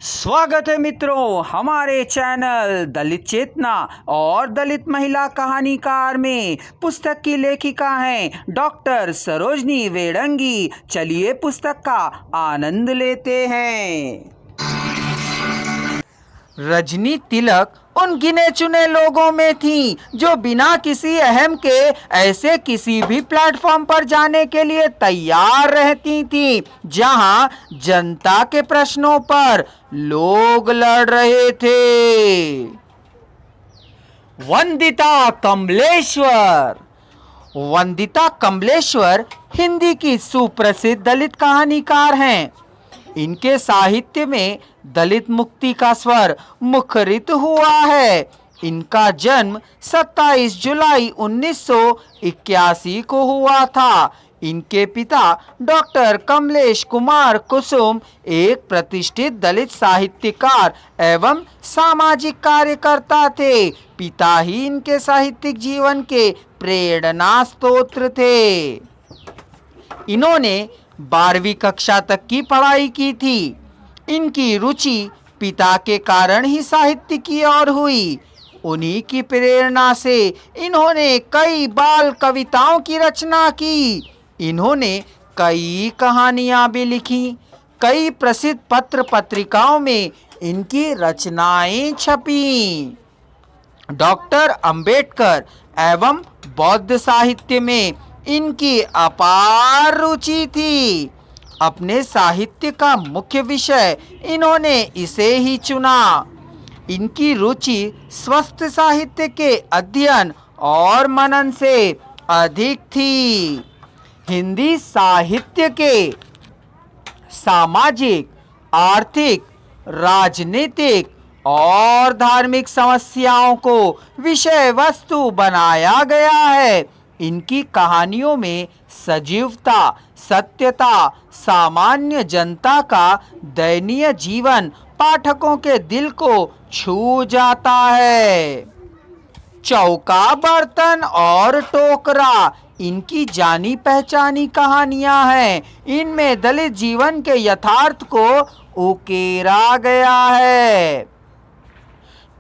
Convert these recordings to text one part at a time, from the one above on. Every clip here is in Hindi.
स्वागत है मित्रों हमारे चैनल दलित चेतना और दलित महिला कहानीकार में। पुस्तक की लेखिका हैं डॉक्टर सरोजनी वेडंगी। चलिए पुस्तक का आनंद लेते हैं। रजनी तिलक उन गिने चुने लोगों में थी जो बिना किसी अहम के ऐसे किसी भी प्लेटफॉर्म पर जाने के लिए तैयार रहती थी जहां जनता के प्रश्नों पर लोग लड़ रहे थे। वंदिता कमलेश्वर। वंदिता कमलेश्वर हिंदी की सुप्रसिद्ध दलित कहानीकार हैं। इनके साहित्य में दलित मुक्ति का स्वर मुखरित हुआ है। इनका जन्म 27 जुलाई 1981 को हुआ था। इनके पिता डॉक्टर कमलेश कुमार कुसुम एक प्रतिष्ठित दलित साहित्यकार एवं सामाजिक कार्यकर्ता थे। पिता ही इनके साहित्यिक जीवन के प्रेरणा स्रोत थे। इन्होंने 12वीं कक्षा तक की पढ़ाई की थी। इनकी रुचि पिता के कारण ही साहित्य की ओर हुई। उन्हीं की प्रेरणा से इन्होंने कई बाल कविताओं की रचना की। इन्होंने कई कहानियां भी लिखी। कई प्रसिद्ध पत्र पत्रिकाओं में इनकी रचनाएं छपी। डॉक्टर अंबेडकर एवं बौद्ध साहित्य में इनकी अपार रुचि थी। अपने साहित्य का मुख्य विषय इन्होंने इसे ही चुना। इनकी रुचि स्वस्थ साहित्य के अध्ययन और मनन से अधिक थी। हिंदी साहित्य के सामाजिक, आर्थिक, राजनीतिक और धार्मिक समस्याओं को विषय वस्तु बनाया गया है। इनकी कहानियों में सजीवता, सत्यता, सामान्य जनता का दयनीय जीवन पाठकों के दिल को छू जाता है। चौका, बर्तन और टोकरा इनकी जानी पहचानी कहानियां हैं। इनमें दलित जीवन के यथार्थ को उकेरा गया है।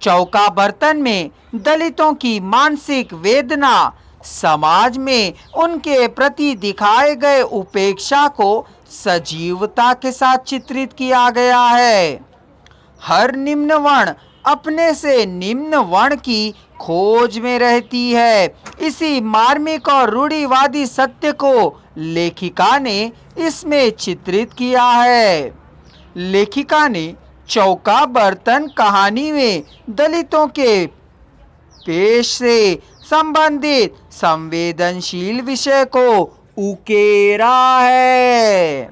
चौका बर्तन में दलितों की मानसिक वेदना, समाज में उनके प्रति दिखाए गए उपेक्षा को सजीवता के साथ चित्रित किया गया है। हर निम्न वर्ण अपने से निम्न वर्ण की खोज में रहती है। इसी मार्मिक और रूढ़िवादी सत्य को लेखिका ने इसमें चित्रित किया है। लेखिका ने चौका बर्तन कहानी में दलितों के पेश से संबंधित संवेदनशील विषय को उकेरा है।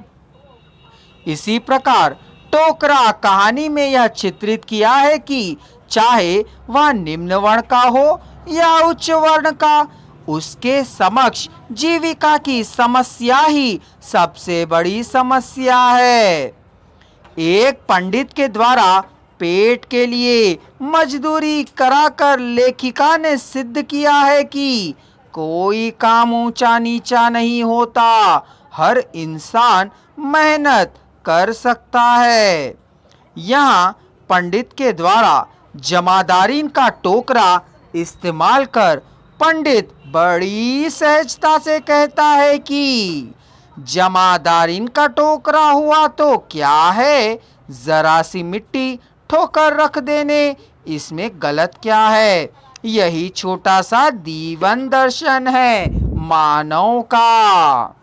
इसी प्रकार टोकरा कहानी में यह चित्रित किया है कि चाहे वह निम्न वर्ण का हो या उच्च वर्ण का, उसके समक्ष जीविका की समस्या ही सबसे बड़ी समस्या है। एक पंडित के द्वारा पेट के लिए मजदूरी कराकर लेखिका ने सिद्ध किया है कि कोई काम ऊंचा नीचा नहीं होता। हर इंसान मेहनत कर सकता है। यहाँ पंडित के द्वारा जमादारीन का टोकरा इस्तेमाल कर पंडित बड़ी सहजता से कहता है कि जमादारीन का टोकरा हुआ तो क्या है, जरा सी मिट्टी ठोकर रख देने, इसमें गलत क्या है। यही छोटा सा दीवन दर्शन है मानव का।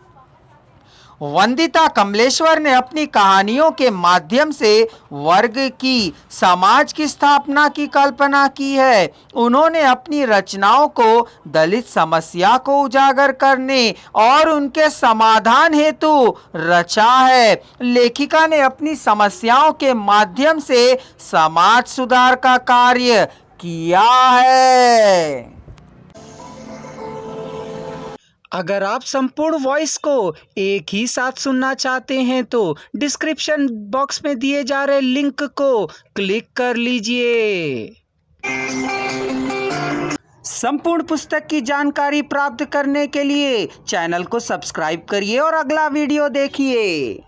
वंदिता कमलेश्वर ने अपनी कहानियों के माध्यम से वर्ग की, समाज की स्थापना की कल्पना की है। उन्होंने अपनी रचनाओं को दलित समस्या को उजागर करने और उनके समाधान हेतु रचा है। लेखिका ने अपनी समस्याओं के माध्यम से समाज सुधार का कार्य किया है। अगर आप संपूर्ण वॉइस को एक ही साथ सुनना चाहते हैं तो डिस्क्रिप्शन बॉक्स में दिए जा रहे लिंक को क्लिक कर लीजिए। संपूर्ण पुस्तक की जानकारी प्राप्त करने के लिए चैनल को सब्सक्राइब करिए और अगला वीडियो देखिए।